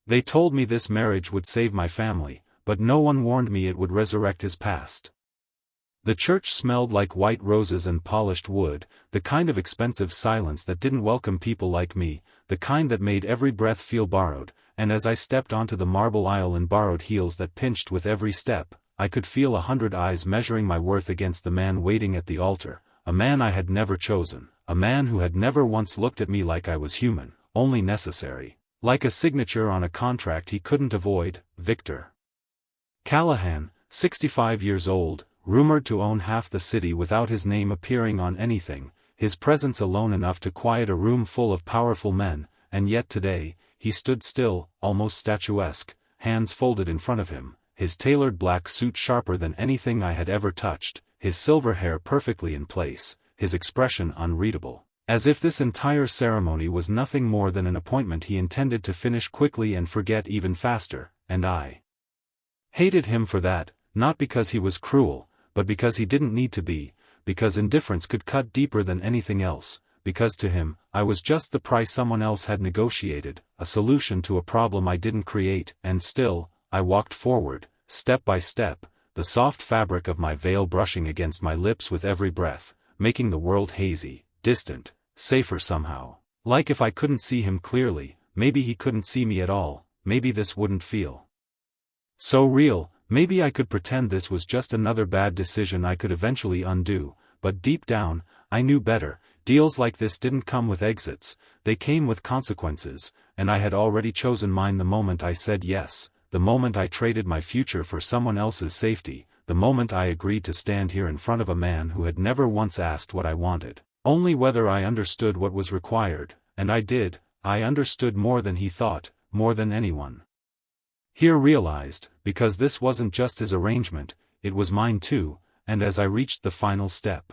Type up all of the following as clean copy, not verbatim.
They told me this marriage would save my family, but no one warned me it would resurrect his past. The church smelled like white roses and polished wood, the kind of expensive silence that didn't welcome people like me, the kind that made every breath feel borrowed, and as I stepped onto the marble aisle in borrowed heels that pinched with every step, I could feel 100 eyes measuring my worth against the man waiting at the altar, a man I had never chosen, a man who had never once looked at me like I was human, only necessary, like a signature on a contract he couldn't avoid. Victor Callahan, 65 years old, rumored to own half the city without his name appearing on anything, his presence alone enough to quiet a room full of powerful men, and yet today, he stood still, almost statuesque, hands folded in front of him, his tailored black suit sharper than anything I had ever touched, his silver hair perfectly in place, his expression unreadable, as if this entire ceremony was nothing more than an appointment he intended to finish quickly and forget even faster, and I hated him for that, not because he was cruel, but because he didn't need to be, because indifference could cut deeper than anything else, because to him, I was just the price someone else had negotiated, a solution to a problem I didn't create, and still, I walked forward, step by step, the soft fabric of my veil brushing against my lips with every breath, making the world hazy, distant, safer somehow. Like if I couldn't see him clearly, maybe he couldn't see me at all, maybe this wouldn't feel so real. Maybe I could pretend this was just another bad decision I could eventually undo, but deep down, I knew better. Deals like this didn't come with exits, they came with consequences, and I had already chosen mine the moment I said yes, the moment I traded my future for someone else's safety, the moment I agreed to stand here in front of a man who had never once asked what I wanted, only whether I understood what was required, and I did. I understood more than he thought, more than anyone here realized, because this wasn't just his arrangement, it was mine too, and as I reached the final step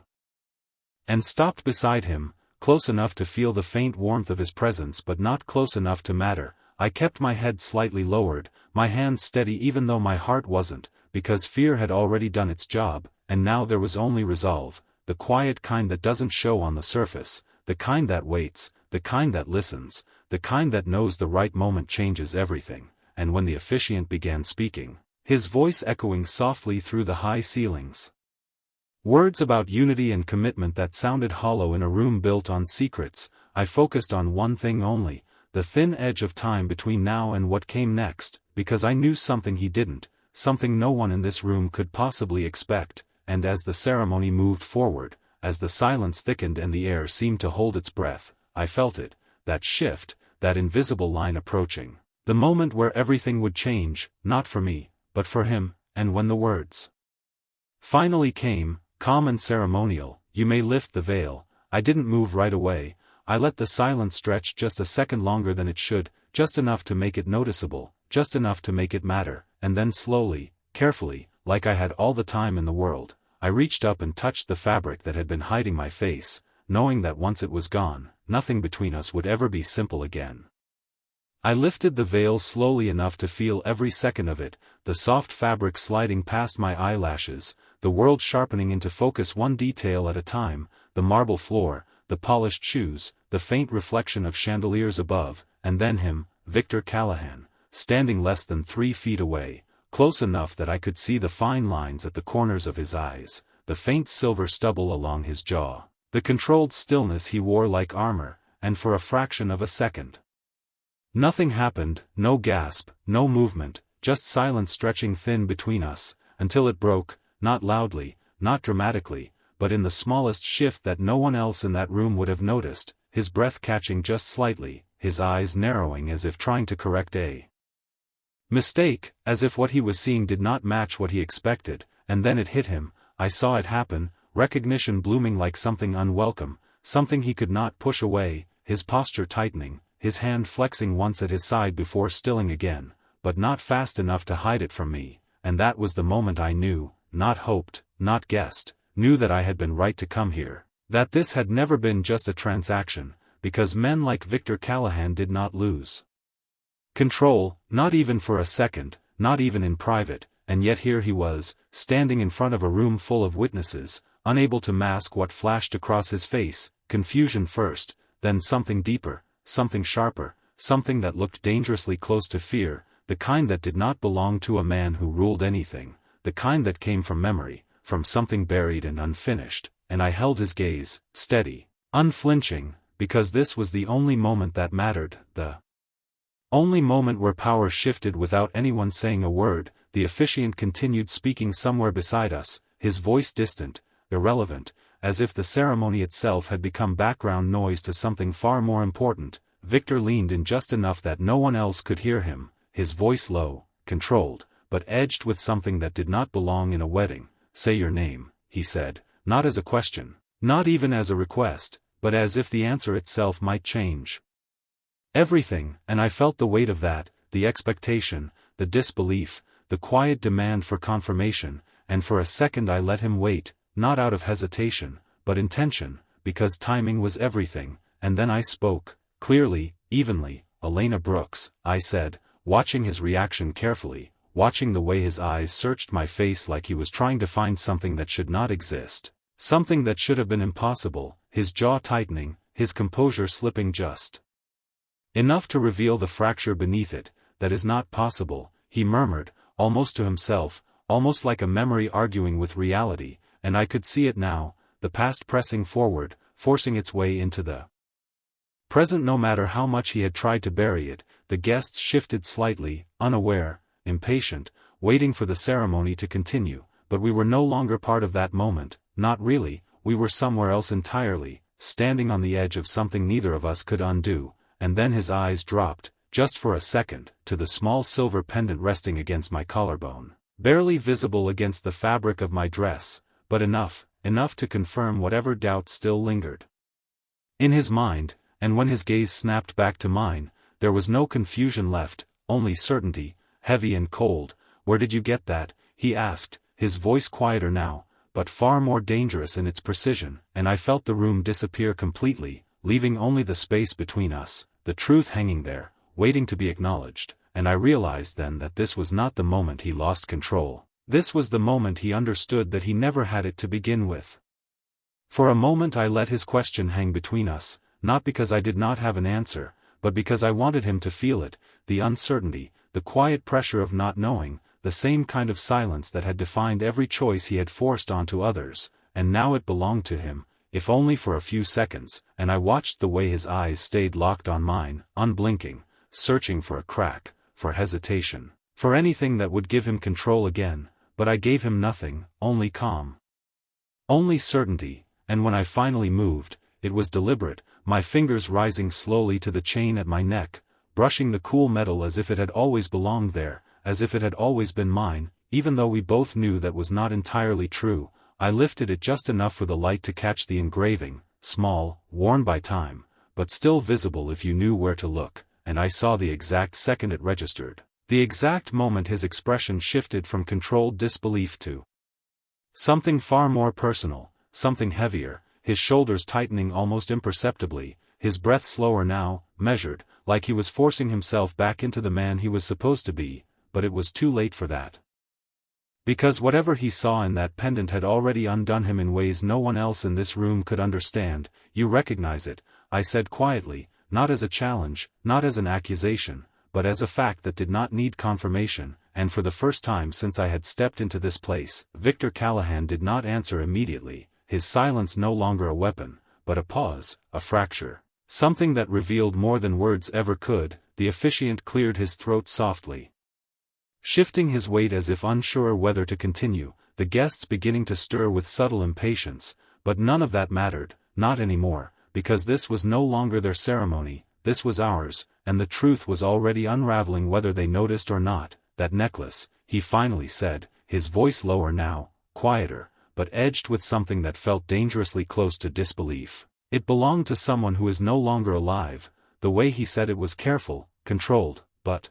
and stopped beside him, close enough to feel the faint warmth of his presence but not close enough to matter, I kept my head slightly lowered, my hands steady even though my heart wasn't, because fear had already done its job, and now there was only resolve, the quiet kind that doesn't show on the surface, the kind that waits, the kind that listens, the kind that knows the right moment changes everything. And when the officiant began speaking, his voice echoing softly through the high ceilings, words about unity and commitment that sounded hollow in a room built on secrets, I focused on one thing only, the thin edge of time between now and what came next, because I knew something he didn't, something no one in this room could possibly expect, and as the ceremony moved forward, as the silence thickened and the air seemed to hold its breath, I felt it, that shift, that invisible line approaching. The moment where everything would change, not for me, but for him, and when the words finally came, calm and ceremonial, "You may lift the veil," I didn't move right away, I let the silence stretch just a second longer than it should, just enough to make it noticeable, just enough to make it matter, and then slowly, carefully, like I had all the time in the world, I reached up and touched the fabric that had been hiding my face, knowing that once it was gone, nothing between us would ever be simple again. I lifted the veil slowly enough to feel every second of it, the soft fabric sliding past my eyelashes, the world sharpening into focus one detail at a time, the marble floor, the polished shoes, the faint reflection of chandeliers above, and then him, Victor Callahan, standing less than 3 feet away, close enough that I could see the fine lines at the corners of his eyes, the faint silver stubble along his jaw, the controlled stillness he wore like armor, and for a fraction of a second, nothing happened, no gasp, no movement, just silence stretching thin between us, until it broke, not loudly, not dramatically, but in the smallest shift that no one else in that room would have noticed, his breath catching just slightly, his eyes narrowing as if trying to correct a mistake, as if what he was seeing did not match what he expected, and then it hit him, I saw it happen, recognition blooming like something unwelcome, something he could not push away, his posture tightening, his hand flexing once at his side before stilling again, but not fast enough to hide it from me, and that was the moment I knew, not hoped, not guessed, knew that I had been right to come here, that this had never been just a transaction, because men like Victor Callahan did not lose control, not even for a second, not even in private, and yet here he was, standing in front of a room full of witnesses, unable to mask what flashed across his face, confusion first, then something deeper, something sharper, something that looked dangerously close to fear, the kind that did not belong to a man who ruled anything, the kind that came from memory, from something buried and unfinished, and I held his gaze, steady, unflinching, because this was the only moment that mattered, the only moment where power shifted without anyone saying a word. The officiant continued speaking somewhere beside us, his voice distant, irrelevant, as if the ceremony itself had become background noise to something far more important. Victor leaned in just enough that no one else could hear him, his voice low, controlled, but edged with something that did not belong in a wedding. "Say your name," he said, not as a question, not even as a request, but as if the answer itself might change everything. And I felt the weight of that, the expectation, the disbelief, the quiet demand for confirmation, and for a second I let him wait, not out of hesitation, but intention, because timing was everything. And then I spoke, clearly, evenly. "Elena Brooks," I said, watching his reaction carefully, watching the way his eyes searched my face like he was trying to find something that should not exist, something that should have been impossible, his jaw tightening, his composure slipping just enough to reveal the fracture beneath it. "That is not possible," he murmured, almost to himself, almost like a memory arguing with reality, and I could see it now, the past pressing forward, forcing its way into the present. No matter how much he had tried to bury it, the guests shifted slightly, unaware, impatient, waiting for the ceremony to continue, but we were no longer part of that moment, not really. We were somewhere else entirely, standing on the edge of something neither of us could undo. And then his eyes dropped, just for a second, to the small silver pendant resting against my collarbone, barely visible against the fabric of my dress, but enough to confirm whatever doubt still lingered in his mind. And when his gaze snapped back to mine, there was no confusion left, only certainty, heavy and cold. "Where did you get that?" he asked, his voice quieter now, but far more dangerous in its precision. And I felt the room disappear completely, leaving only the space between us, the truth hanging there, waiting to be acknowledged. And I realized then that this was not the moment he lost control. This was the moment he understood that he never had it to begin with. For a moment I let his question hang between us, not because I did not have an answer, but because I wanted him to feel it, the uncertainty, the quiet pressure of not knowing, the same kind of silence that had defined every choice he had forced onto others, and now it belonged to him, if only for a few seconds. And I watched the way his eyes stayed locked on mine, unblinking, searching for a crack, for hesitation, for anything that would give him control again. But I gave him nothing, only calm, only certainty. And when I finally moved, it was deliberate, my fingers rising slowly to the chain at my neck, brushing the cool metal as if it had always belonged there, as if it had always been mine, even though we both knew that was not entirely true. I lifted it just enough for the light to catch the engraving, small, worn by time, but still visible if you knew where to look, and I saw the exact second it registered, the exact moment his expression shifted from controlled disbelief to something far more personal, something heavier, his shoulders tightening almost imperceptibly, his breath slower now, measured, like he was forcing himself back into the man he was supposed to be. But it was too late for that. Because whatever he saw in that pendant had already undone him in ways no one else in this room could understand. "You recognize it," I said quietly, not as a challenge, not as an accusation, but as a fact that did not need confirmation. And for the first time since I had stepped into this place, Victor Callahan did not answer immediately, his silence no longer a weapon, but a pause, a fracture, something that revealed more than words ever could. The officiant cleared his throat softly, shifting his weight as if unsure whether to continue, the guests beginning to stir with subtle impatience. But none of that mattered, not anymore, because this was no longer their ceremony, this was ours, and the truth was already unraveling whether they noticed or not. "That necklace," he finally said, his voice lower now, quieter, but edged with something that felt dangerously close to disbelief. "It belonged to someone who is no longer alive." The way he said it was careful, controlled, but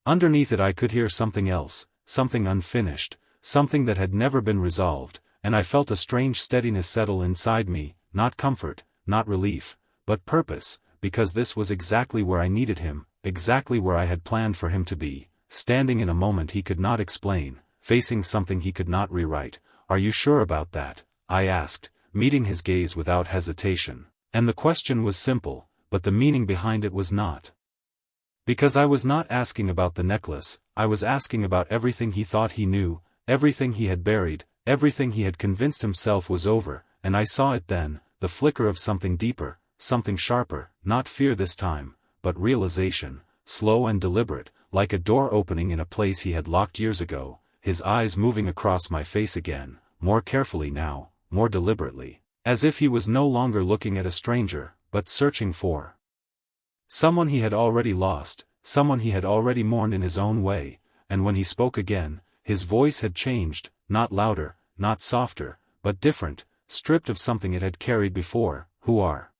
underneath it I could hear something else, something unfinished, something that had never been resolved, and I felt a strange steadiness settle inside me, not comfort, not relief, but purpose, because this was exactly where I needed him, exactly where I had planned for him to be, standing in a moment he could not explain, facing something he could not rewrite. "Are you sure about that?" I asked, meeting his gaze without hesitation. And the question was simple, but the meaning behind it was not. Because I was not asking about the necklace, I was asking about everything he thought he knew, everything he had buried, everything he had convinced himself was over, and I saw it then, the flicker of something deeper, something sharper, not fear this time, but realization, slow and deliberate, like a door opening in a place he had locked years ago, his eyes moving across my face again, more carefully now, more deliberately, as if he was no longer looking at a stranger, but searching for someone he had already lost, someone he had already mourned in his own way, and when he spoke again, his voice had changed, not louder, not softer, but different, stripped of something it had carried before. "Who are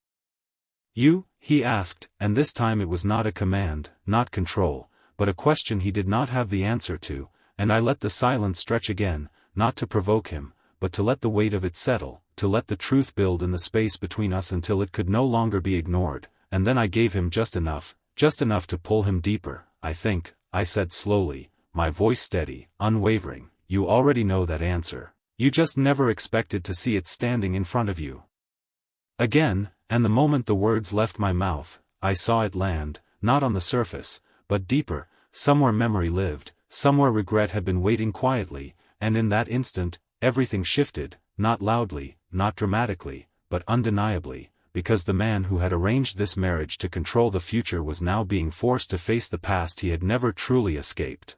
you?" he asked, and this time it was not a command, not control, but a question he did not have the answer to, and I let the silence stretch again, not to provoke him, but to let the weight of it settle, to let the truth build in the space between us until it could no longer be ignored, and then I gave him just enough to pull him deeper. "I think," I said slowly, my voice steady, unwavering, "you already know that answer. You just never expected to see it standing in front of you." Again, and the moment the words left my mouth, I saw it land, not on the surface, but deeper, somewhere memory lived, somewhere regret had been waiting quietly, and in that instant, everything shifted, not loudly, not dramatically, but undeniably, because the man who had arranged this marriage to control the future was now being forced to face the past he had never truly escaped.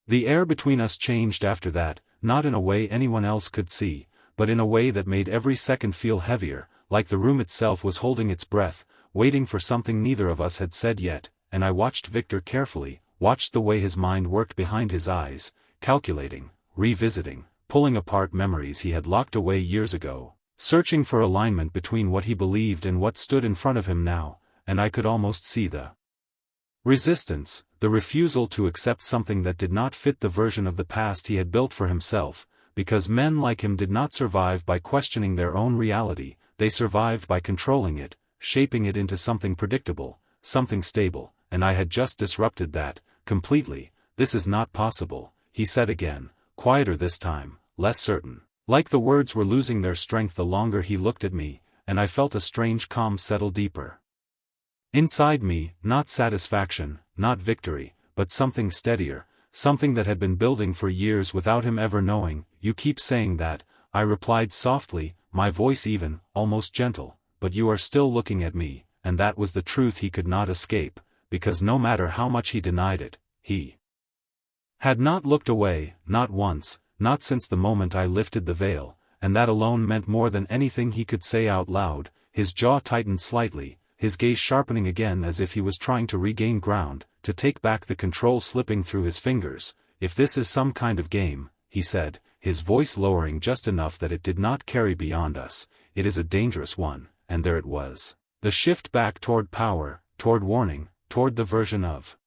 The air between us changed after that, not in a way anyone else could see, but in a way that made every second feel heavier, like the room itself was holding its breath, waiting for something neither of us had said yet, and I watched Victor carefully, watched the way his mind worked behind his eyes, calculating, revisiting, pulling apart memories he had locked away years ago, searching for alignment between what he believed and what stood in front of him now, and I could almost see the resistance, the refusal to accept something that did not fit the version of the past he had built for himself, because men like him did not survive by questioning their own reality, they survived by controlling it, shaping it into something predictable, something stable, and I had just disrupted that, completely. "This is not possible," he said again, quieter this time, less certain. Like the words were losing their strength the longer he looked at me, and I felt a strange calm settle deeper inside me, not satisfaction, not victory, but something steadier, something that had been building for years without him ever knowing. "You keep saying that," I replied softly, my voice even, almost gentle, "but you are still looking at me," and that was the truth he could not escape, because no matter how much he denied it, he had not looked away, not once, not since the moment I lifted the veil, and that alone meant more than anything he could say out loud. His jaw tightened slightly, his gaze sharpening again as if he was trying to regain ground, to take back the control slipping through his fingers. "If this is some kind of game," he said, his voice lowering just enough that it did not carry beyond us, "it is a dangerous one," and there it was. The shift back toward power, toward warning, toward the version of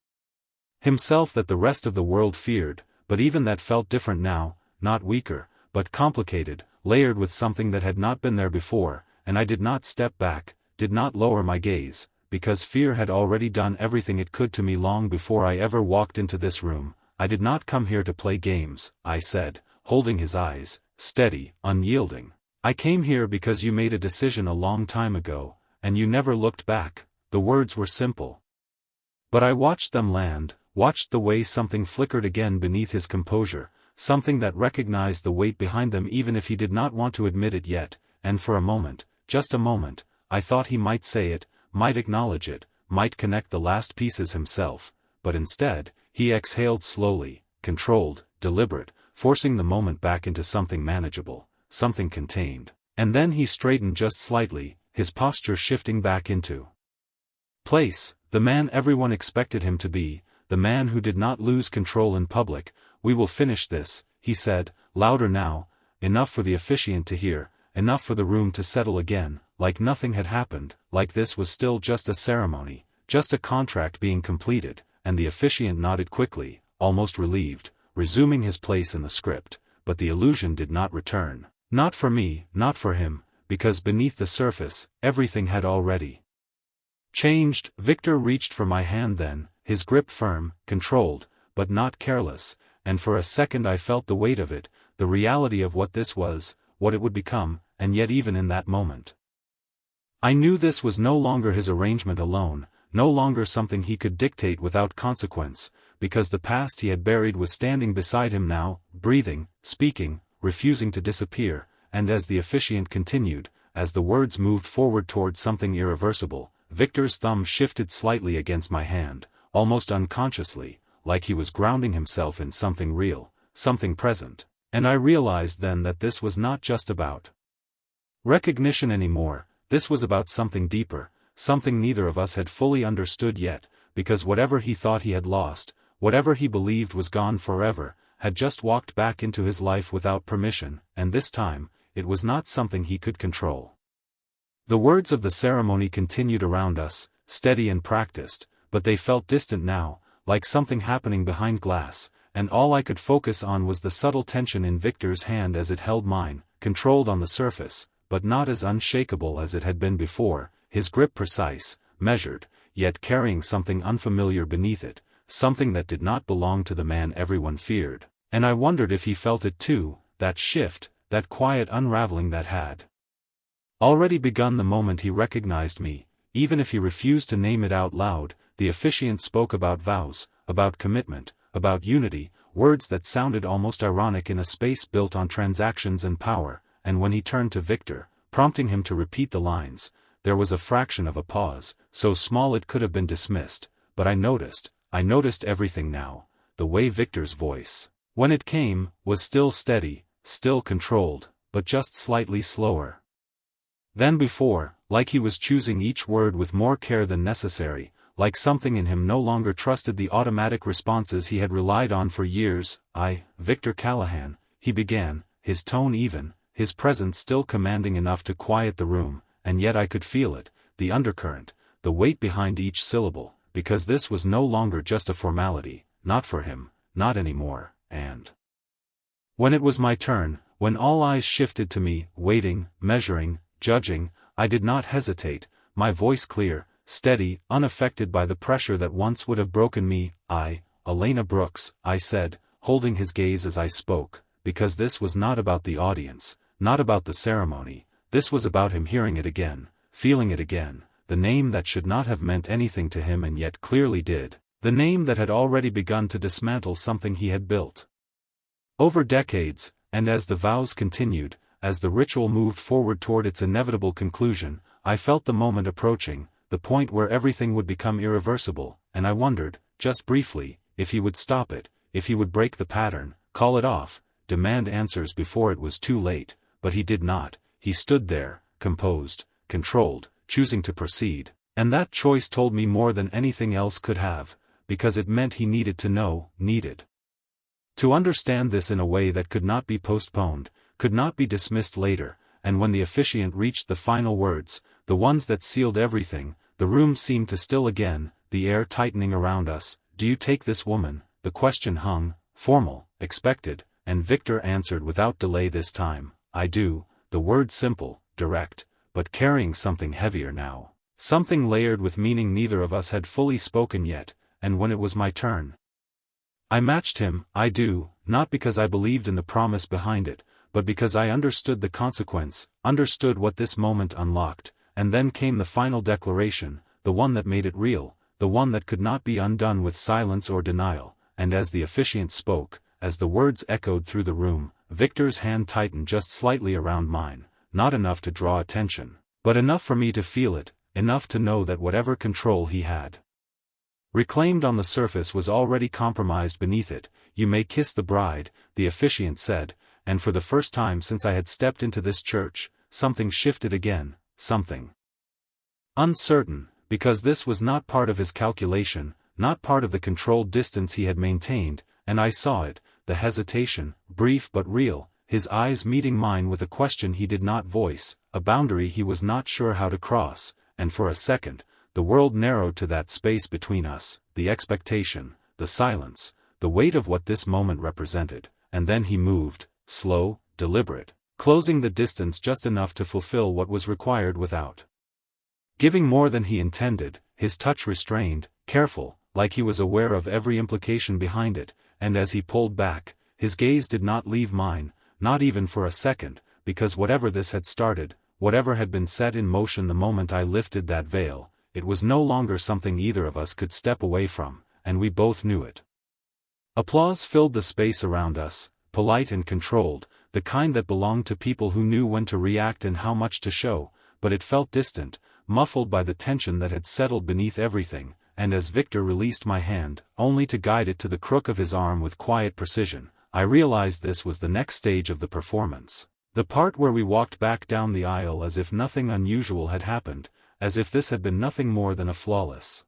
himself that the rest of the world feared, but even that felt different now, not weaker, but complicated, layered with something that had not been there before, and I did not step back, did not lower my gaze, because fear had already done everything it could to me long before I ever walked into this room. "I did not come here to play games," I said, holding his eyes, steady, unyielding. "I came here because you made a decision a long time ago, and you never looked back." The words were simple, but I watched them land, watched the way something flickered again beneath his composure, something that recognized the weight behind them even if he did not want to admit it yet, and for a moment, just a moment, I thought he might say it, might acknowledge it, might connect the last pieces himself, but instead, he exhaled slowly, controlled, deliberate, forcing the moment back into something manageable, something contained, and then he straightened just slightly, his posture shifting back into place, the man everyone expected him to be, the man who did not lose control in public. "We will finish this," he said, louder now, enough for the officiant to hear, enough for the room to settle again, like nothing had happened, like this was still just a ceremony, just a contract being completed, and the officiant nodded quickly, almost relieved, resuming his place in the script, but the illusion did not return, not for me, not for him, because beneath the surface, everything had already changed. Victor reached for my hand then, his grip firm, controlled, but not careless, and for a second I felt the weight of it, the reality of what this was, what it would become, and yet even in that moment I knew this was no longer his arrangement alone, no longer something he could dictate without consequence, because the past he had buried was standing beside him now, breathing, speaking, refusing to disappear, and as the officiant continued, as the words moved forward towards something irreversible, Victor's thumb shifted slightly against my hand, almost unconsciously, like he was grounding himself in something real, something present, and I realized then that this was not just about recognition anymore, this was about something deeper, something neither of us had fully understood yet, because whatever he thought he had lost, whatever he believed was gone forever, had just walked back into his life without permission, and this time, it was not something he could control. The words of the ceremony continued around us, steady and practiced, but they felt distant now, like something happening behind glass, and all I could focus on was the subtle tension in Victor's hand as it held mine, controlled on the surface, but not as unshakable as it had been before, his grip precise, measured, yet carrying something unfamiliar beneath it, something that did not belong to the man everyone feared, and I wondered if he felt it too, that shift, that quiet unraveling that had already begun the moment he recognized me. Even if he refused to name it out loud, the officiant spoke about vows, about commitment, about unity, words that sounded almost ironic in a space built on transactions and power, and when he turned to Victor, prompting him to repeat the lines, there was a fraction of a pause, so small it could have been dismissed, but I noticed everything now, the way Victor's voice, when it came, was still steady, still controlled, but just slightly slower than before, like he was choosing each word with more care than necessary, like something in him no longer trusted the automatic responses he had relied on for years. Victor Callahan, he began, his tone even, his presence still commanding enough to quiet the room, and yet I could feel it, the undercurrent, the weight behind each syllable, because this was no longer just a formality, not for him, not anymore, and when it was my turn, when all eyes shifted to me, waiting, measuring, judging, I did not hesitate, my voice clear, steady, unaffected by the pressure that once would have broken me. Elena Brooks, I said, holding his gaze as I spoke, because this was not about the audience, not about the ceremony, this was about him hearing it again, feeling it again, the name that should not have meant anything to him and yet clearly did, the name that had already begun to dismantle something he had built over decades, and as the vows continued, as the ritual moved forward toward its inevitable conclusion, I felt the moment approaching, the point where everything would become irreversible, and I wondered, just briefly, if he would stop it, if he would break the pattern, call it off, demand answers before it was too late, but he did not, he stood there, composed, controlled, choosing to proceed, and that choice told me more than anything else could have, because it meant he needed to know, needed to understand this in a way that could not be postponed, could not be dismissed later, and when the officiant reached the final words, the ones that sealed everything, the room seemed to still again, the air tightening around us. Do you take this woman? The question hung, formal, expected, and Victor answered without delay this time, I do, the word simple, direct, but carrying something heavier now, something layered with meaning neither of us had fully spoken yet, and when it was my turn, I matched him. I do, not because I believed in the promise behind it, but because I understood the consequence, understood what this moment unlocked, and then came the final declaration, the one that made it real, the one that could not be undone with silence or denial, and as the officiant spoke, as the words echoed through the room, Victor's hand tightened just slightly around mine, not enough to draw attention, but enough for me to feel it, enough to know that whatever control he had reclaimed on the surface was already compromised beneath it. You may kiss the bride, the officiant said, and for the first time since I had stepped into this church, something shifted again, something uncertain, because this was not part of his calculation, not part of the controlled distance he had maintained, and I saw it, the hesitation, brief but real, his eyes meeting mine with a question he did not voice, a boundary he was not sure how to cross, and for a second, the world narrowed to that space between us, the expectation, the silence, the weight of what this moment represented, and then he moved, slow, deliberate, closing the distance just enough to fulfill what was required without giving more than he intended, his touch restrained, careful, like he was aware of every implication behind it, and as he pulled back, his gaze did not leave mine, not even for a second, because whatever this had started, whatever had been set in motion the moment I lifted that veil, it was no longer something either of us could step away from, and we both knew it. Applause filled the space around us, polite and controlled, the kind that belonged to people who knew when to react and how much to show, but it felt distant, muffled by the tension that had settled beneath everything, and as Victor released my hand, only to guide it to the crook of his arm with quiet precision, I realized this was the next stage of the performance. The part where we walked back down the aisle as if nothing unusual had happened, as if this had been nothing more than a flawless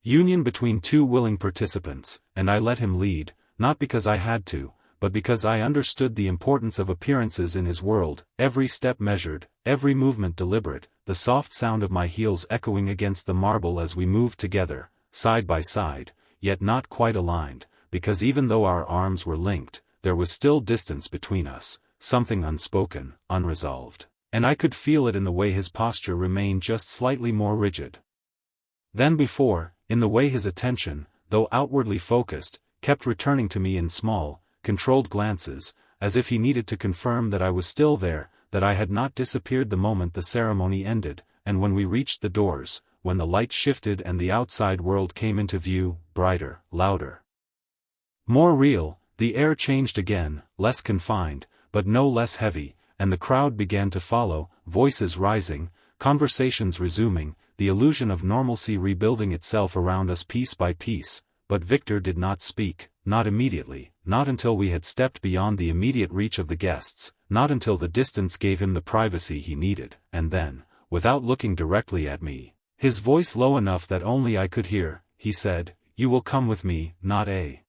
union between two willing participants, and I let him lead, not because I had to, but because I understood the importance of appearances in his world, every step measured, every movement deliberate, the soft sound of my heels echoing against the marble as we moved together, side by side, yet not quite aligned, because even though our arms were linked, there was still distance between us, something unspoken, unresolved, and I could feel it in the way his posture remained just slightly more rigid than before, in the way his attention, though outwardly focused, kept returning to me in small, controlled glances, as if he needed to confirm that I was still there, that I had not disappeared the moment the ceremony ended, and when we reached the doors, when the light shifted and the outside world came into view, brighter, louder, more real, the air changed again, less confined, but no less heavy, and the crowd began to follow, voices rising, conversations resuming, the illusion of normalcy rebuilding itself around us piece by piece, but Victor did not speak, not immediately, not until we had stepped beyond the immediate reach of the guests, not until the distance gave him the privacy he needed, and then, without looking directly at me, his voice low enough that only I could hear, he said, "You will come with me," not a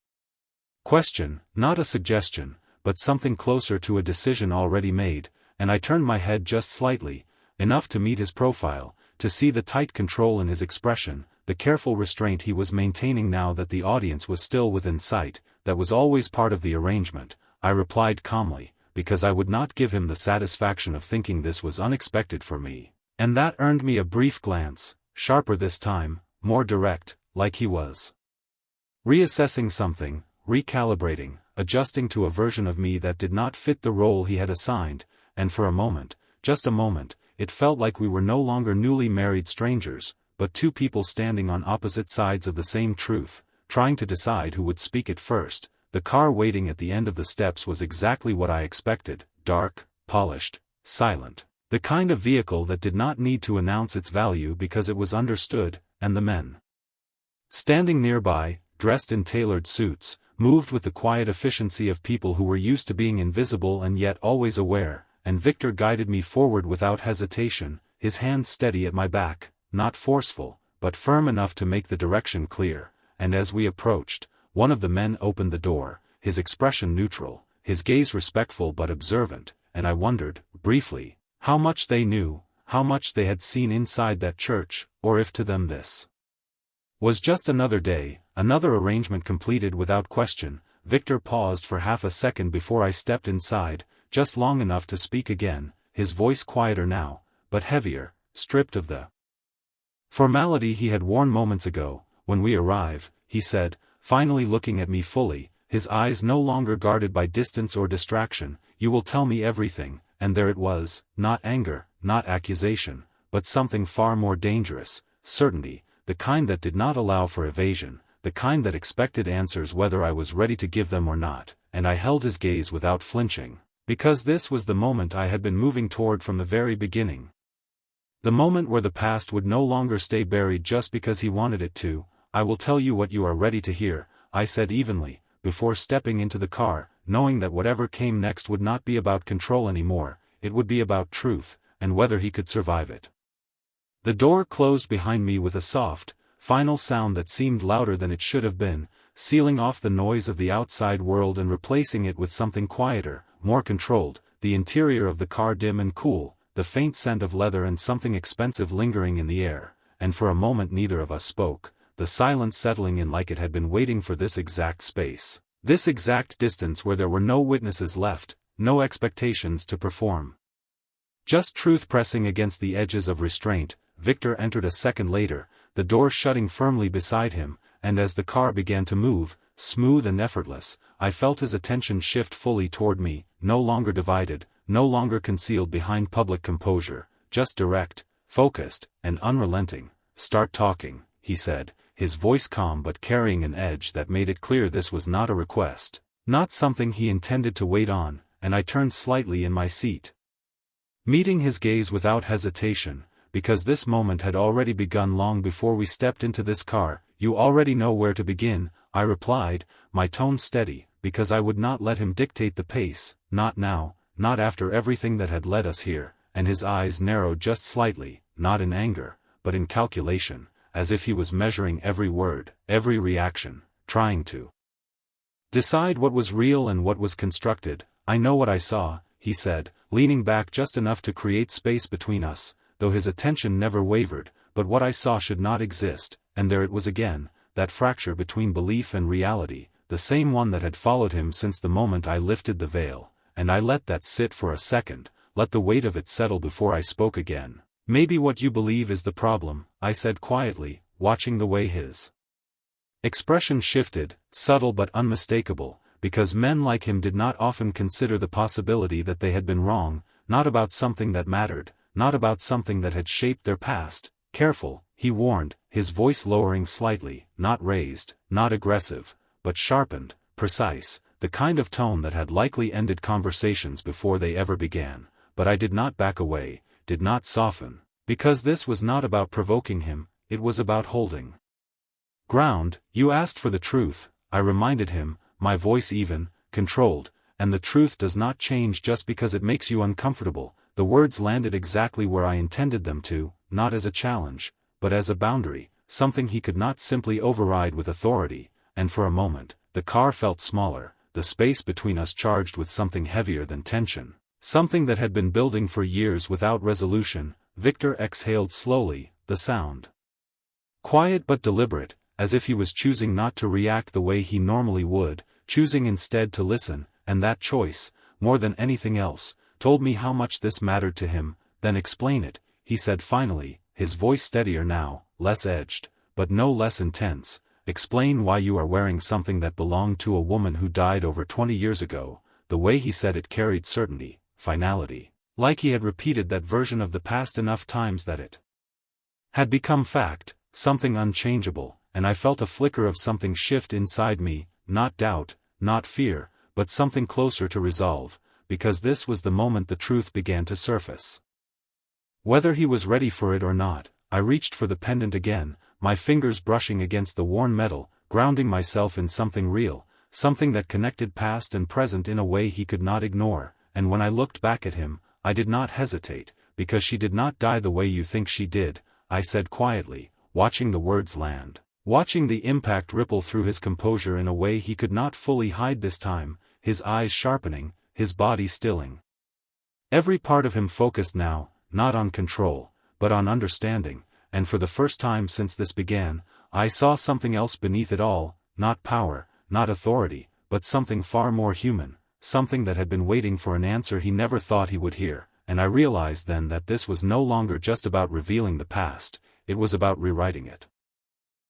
question, not a suggestion, but something closer to a decision already made, and I turned my head just slightly, enough to meet his profile, to see the tight control in his expression, the careful restraint he was maintaining now that the audience was still within sight, that was always part of the arrangement. I replied calmly, because I would not give him the satisfaction of thinking this was unexpected for me, and that earned me a brief glance, sharper this time, more direct, like he was reassessing something, recalibrating, adjusting to a version of me that did not fit the role he had assigned, and for a moment, just a moment, it felt like we were no longer newly married strangers, but two people standing on opposite sides of the same truth, trying to decide who would speak it first. The car waiting at the end of the steps was exactly what I expected, dark, polished, silent, the kind of vehicle that did not need to announce its value because it was understood, and the men standing nearby, dressed in tailored suits, moved with the quiet efficiency of people who were used to being invisible and yet always aware, and Victor guided me forward without hesitation, his hand steady at my back, not forceful, but firm enough to make the direction clear, and as we approached, one of the men opened the door, his expression neutral, his gaze respectful but observant, and I wondered, briefly, how much they knew, how much they had seen inside that church, or if to them this was just another day, another arrangement completed without question. Victor paused for half a second before I stepped inside, just long enough to speak again, his voice quieter now, but heavier, stripped of the formality he had worn moments ago. "When we arrive," he said, finally looking at me fully, his eyes no longer guarded by distance or distraction, "you will tell me everything," and there it was, not anger, not accusation, but something far more dangerous, certainty, the kind that did not allow for evasion, the kind that expected answers whether I was ready to give them or not, and I held his gaze without flinching, because this was the moment I had been moving toward from the very beginning. The moment where the past would no longer stay buried just because he wanted it to. "I will tell you what you are ready to hear," I said evenly, before stepping into the car, knowing that whatever came next would not be about control anymore, it would be about truth, and whether he could survive it. The door closed behind me with a soft, final sound that seemed louder than it should have been, sealing off the noise of the outside world and replacing it with something quieter, more controlled, the interior of the car dim and cool, the faint scent of leather and something expensive lingering in the air, and for a moment neither of us spoke, the silence settling in like it had been waiting for this exact space, this exact distance where there were no witnesses left, no expectations to perform. Just truth pressing against the edges of restraint. Victor entered a second later, the door shutting firmly beside him, and as the car began to move, smooth and effortless, I felt his attention shift fully toward me, no longer divided, no longer concealed behind public composure, just direct, focused, and unrelenting, start talking, he said, his voice calm but carrying an edge that made it clear this was not a request, not something he intended to wait on, and I turned slightly in my seat. Meeting his gaze without hesitation, because this moment had already begun long before we stepped into this car. You already know where to begin, I replied, my tone steady, because I would not let him dictate the pace, not now, not after everything that had led us here, and his eyes narrowed just slightly, not in anger, but in calculation, as if he was measuring every word, every reaction, trying to decide what was real and what was constructed. I know what I saw, he said, leaning back just enough to create space between us, though his attention never wavered, but what I saw should not exist, and there it was again, that fracture between belief and reality, the same one that had followed him since the moment I lifted the veil, and I let that sit for a second, let the weight of it settle before I spoke again. Maybe what you believe is the problem, I said quietly, watching the way his expression shifted, subtle but unmistakable, because men like him did not often consider the possibility that they had been wrong, not about something that mattered, not about something that had shaped their past. Careful, he warned, his voice lowering slightly, not raised, not aggressive, but sharpened, precise, the kind of tone that had likely ended conversations before they ever began. But I did not back away, did not soften, because this was not about provoking him, it was about holding ground. You asked for the truth, I reminded him, my voice even, controlled, and the truth does not change just because it makes you uncomfortable. The words landed exactly where I intended them to, not as a challenge, but as a boundary, something he could not simply override with authority, and for a moment, the car felt smaller, the space between us charged with something heavier than tension, something that had been building for years without resolution. Victor exhaled slowly, the sound quiet but deliberate, as if he was choosing not to react the way he normally would, choosing instead to listen, and that choice, more than anything else, told me how much this mattered to him. Then explain it, he said finally, his voice steadier now, less edged, but no less intense. Explain why you are wearing something that belonged to a woman who died over 20 years ago. The way he said it carried certainty, finality, like he had repeated that version of the past enough times that it had become fact, something unchangeable, and I felt a flicker of something shift inside me, not doubt, not fear, but something closer to resolve, because this was the moment the truth began to surface. Whether he was ready for it or not, I reached for the pendant again, my fingers brushing against the worn metal, grounding myself in something real, something that connected past and present in a way he could not ignore. And when I looked back at him, I did not hesitate, because she did not die the way you think she did, I said quietly, watching the words land, watching the impact ripple through his composure in a way he could not fully hide this time, his eyes sharpening, his body stilling. Every part of him focused now, not on control, but on understanding, and for the first time since this began, I saw something else beneath it all, not power, not authority, but something far more human, something that had been waiting for an answer he never thought he would hear, and I realized then that this was no longer just about revealing the past, it was about rewriting it.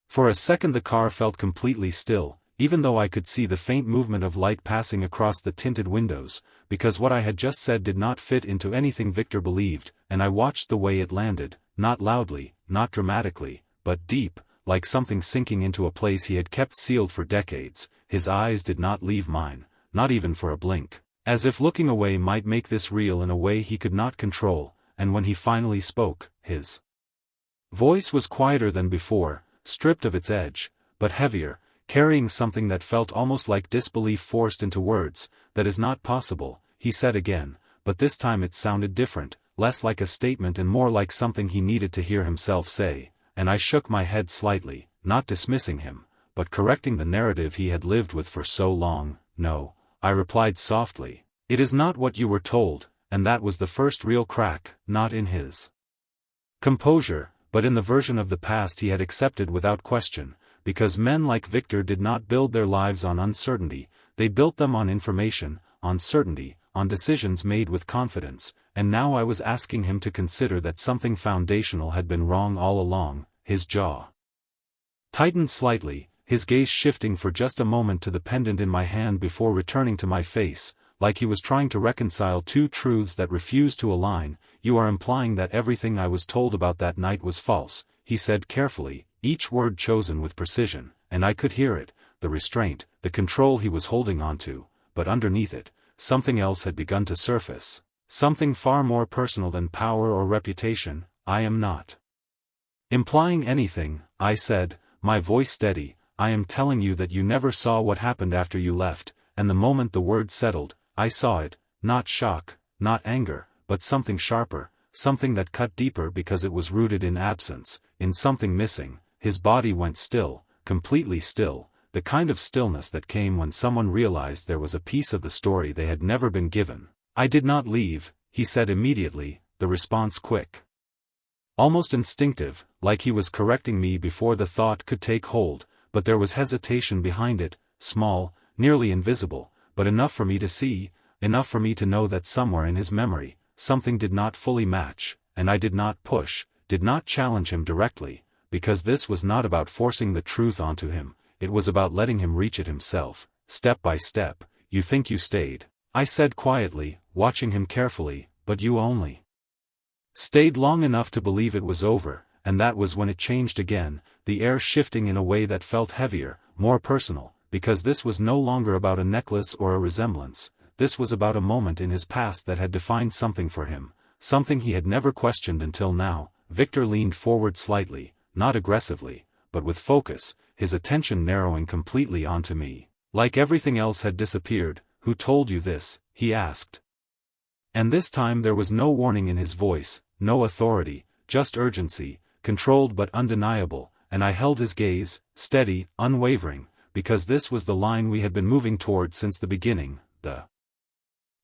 For a second the car felt completely still, even though I could see the faint movement of light passing across the tinted windows, because what I had just said did not fit into anything Victor believed, and I watched the way it landed, not loudly, not dramatically, but deep, like something sinking into a place he had kept sealed for decades. His eyes did not leave mine, not even for a blink, as if looking away might make this real in a way he could not control, and when he finally spoke, his voice was quieter than before, stripped of its edge, but heavier, carrying something that felt almost like disbelief forced into words. That is not possible, he said again, but this time it sounded different, less like a statement and more like something he needed to hear himself say, and I shook my head slightly, not dismissing him, but correcting the narrative he had lived with for so long. No, I replied softly, it is not what you were told, and that was the first real crack, not in his composure, but in the version of the past he had accepted without question, because men like Victor did not build their lives on uncertainty, they built them on information, on certainty, on decisions made with confidence, and now I was asking him to consider that something foundational had been wrong all along. His jaw tightened slightly, his gaze shifting for just a moment to the pendant in my hand before returning to my face, like he was trying to reconcile two truths that refused to align. You are implying that everything I was told about that night was false, he said carefully, each word chosen with precision, and I could hear it, the restraint, the control he was holding onto, but underneath it, something else had begun to surface, something far more personal than power or reputation. I am not implying anything, I said, my voice steady. I am telling you that you never saw what happened after you left, and the moment the word settled, I saw it, not shock, not anger, but something sharper, something that cut deeper because it was rooted in absence, in something missing. His body went still, completely still, the kind of stillness that came when someone realized there was a piece of the story they had never been given. I did not leave, he said immediately, the response quick. Almost instinctive, like he was correcting me before the thought could take hold, but there was hesitation behind it, small, nearly invisible, but enough for me to see, enough for me to know that somewhere in his memory, something did not fully match, and I did not push, did not challenge him directly, because this was not about forcing the truth onto him, it was about letting him reach it himself, step by step. You think you stayed, I said quietly, watching him carefully, but you only stayed long enough to believe it was over, and that was when it changed again, the air shifting in a way that felt heavier, more personal, because this was no longer about a necklace or a resemblance, this was about a moment in his past that had defined something for him, something he had never questioned until now. Victor leaned forward slightly, not aggressively, but with focus, his attention narrowing completely onto me. Like everything else had disappeared. Who told you this? He asked. And this time there was no warning in his voice, no authority, just urgency, controlled but undeniable, and I held his gaze, steady, unwavering, because this was the line we had been moving toward since the beginning, the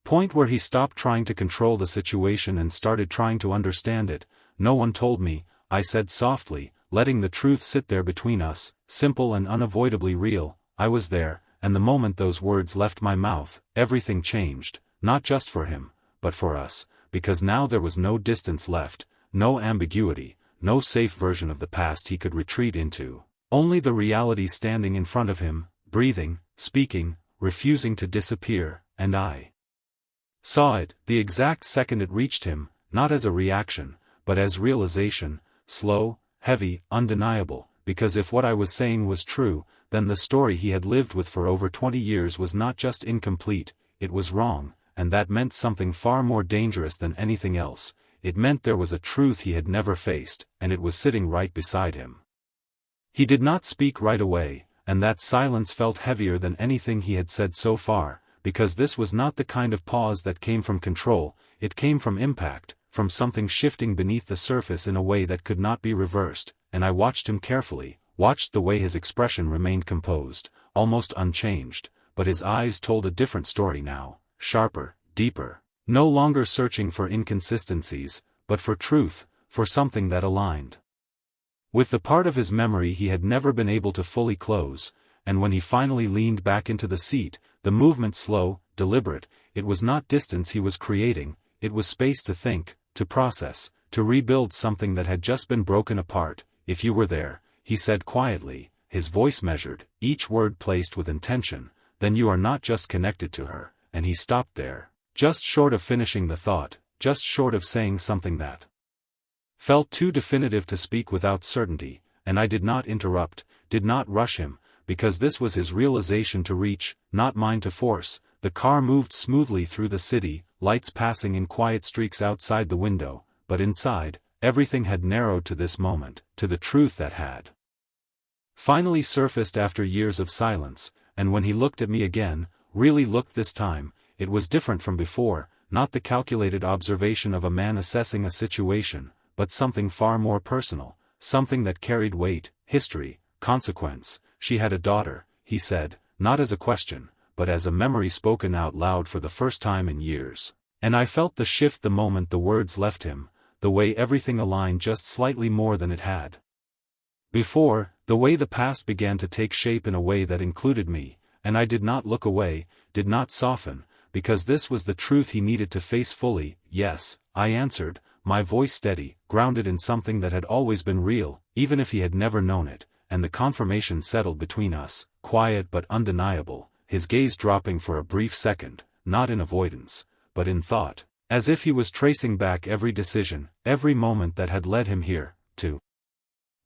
point where he stopped trying to control the situation and started trying to understand it. No one told me, I said softly, letting the truth sit there between us, simple and unavoidably real. I was there, and the moment those words left my mouth, everything changed, not just for him, but for us, because now there was no distance left, no ambiguity, no safe version of the past he could retreat into, only the reality standing in front of him, breathing, speaking, refusing to disappear, and I saw it, the exact second it reached him, not as a reaction, but as realization, slow, heavy, undeniable, because if what I was saying was true, then the story he had lived with for over 20 years was not just incomplete, it was wrong, and that meant something far more dangerous than anything else. It meant there was a truth he had never faced, and it was sitting right beside him. He did not speak right away, and that silence felt heavier than anything he had said so far, because this was not the kind of pause that came from control, it came from impact, from something shifting beneath the surface in a way that could not be reversed, and I watched him carefully, watched the way his expression remained composed, almost unchanged, but his eyes told a different story now, sharper, deeper, no longer searching for inconsistencies, but for truth, for something that aligned with the part of his memory he had never been able to fully close. And when he finally leaned back into the seat, the movement slow, deliberate, it was not distance he was creating, it was space to think, to process, to rebuild something that had just been broken apart. If you were there, he said quietly, his voice measured, each word placed with intention, then you are not just connected to her. And he stopped there, just short of finishing the thought, just short of saying something that felt too definitive to speak without certainty, and I did not interrupt, did not rush him, because this was his realization to reach, not mine to force. The car moved smoothly through the city, lights passing in quiet streaks outside the window, but inside, everything had narrowed to this moment, to the truth that had finally surfaced after years of silence. And when he looked at me again, really looked this time, it was different from before, not the calculated observation of a man assessing a situation, but something far more personal, something that carried weight, history, consequence. She had a daughter, he said, not as a question, but as a memory spoken out loud for the first time in years. And I felt the shift the moment the words left him, the way everything aligned just slightly more than it had before, the way the past began to take shape in a way that included me, and I did not look away, did not soften, because this was the truth he needed to face fully. Yes, I answered, my voice steady, grounded in something that had always been real, even if he had never known it, and the confirmation settled between us, quiet but undeniable, his gaze dropping for a brief second, not in avoidance, but in thought, as if he was tracing back every decision, every moment that had led him here, to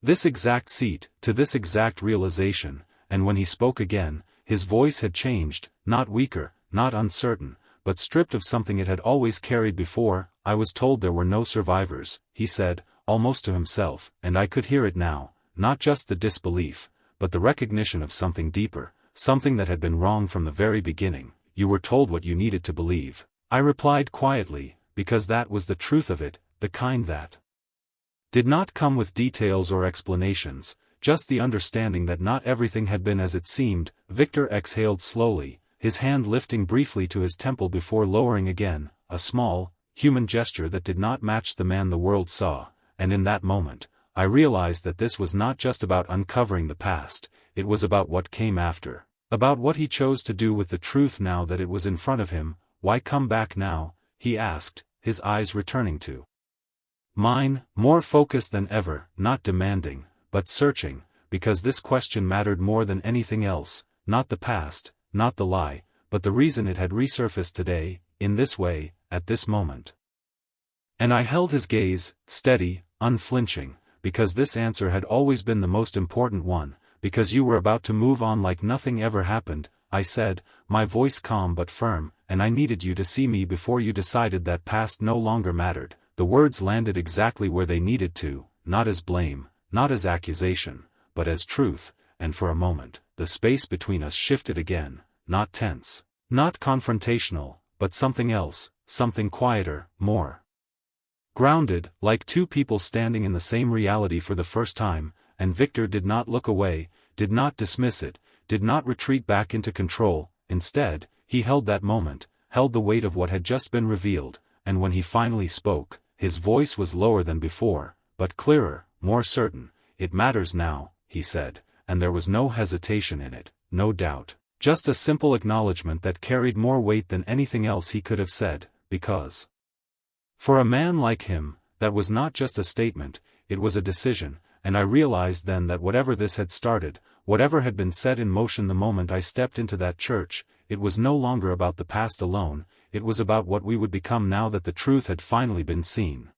This exact seat, to this exact realization, and when he spoke again, his voice had changed, not weaker, not uncertain, but stripped of something it had always carried before. I was told there were no survivors, he said, almost to himself, and I could hear it now, not just the disbelief, but the recognition of something deeper, something that had been wrong from the very beginning. You were told what you needed to believe. I replied quietly, because that was the truth of it, the kind that did not come with details or explanations, just the understanding that not everything had been as it seemed. Victor exhaled slowly, his hand lifting briefly to his temple before lowering again, a small, human gesture that did not match the man the world saw, and in that moment, I realized that this was not just about uncovering the past, it was about what came after, about what he chose to do with the truth now that it was in front of him. Why come back now? He asked, his eyes returning to mine, more focused than ever, not demanding, but searching, because this question mattered more than anything else, not the past, not the lie, but the reason it had resurfaced today, in this way, at this moment. And I held his gaze, steady, unflinching, because this answer had always been the most important one, because you were about to move on like nothing ever happened, I said, my voice calm but firm, and I needed you to see me before you decided that past no longer mattered. The words landed exactly where they needed to, not as blame, not as accusation, but as truth, and for a moment, the space between us shifted again, not tense, not confrontational, but something else, something quieter, more grounded, like two people standing in the same reality for the first time. And Victor did not look away, did not dismiss it, did not retreat back into control. Instead, he held that moment, held the weight of what had just been revealed, and when he finally spoke, his voice was lower than before, but clearer, more certain. It matters now, he said, and there was no hesitation in it, no doubt, just a simple acknowledgement that carried more weight than anything else he could have said, because for a man like him, that was not just a statement, it was a decision. And I realized then that whatever this had started, whatever had been set in motion the moment I stepped into that church, it was no longer about the past alone, it was about what we would become now that the truth had finally been seen.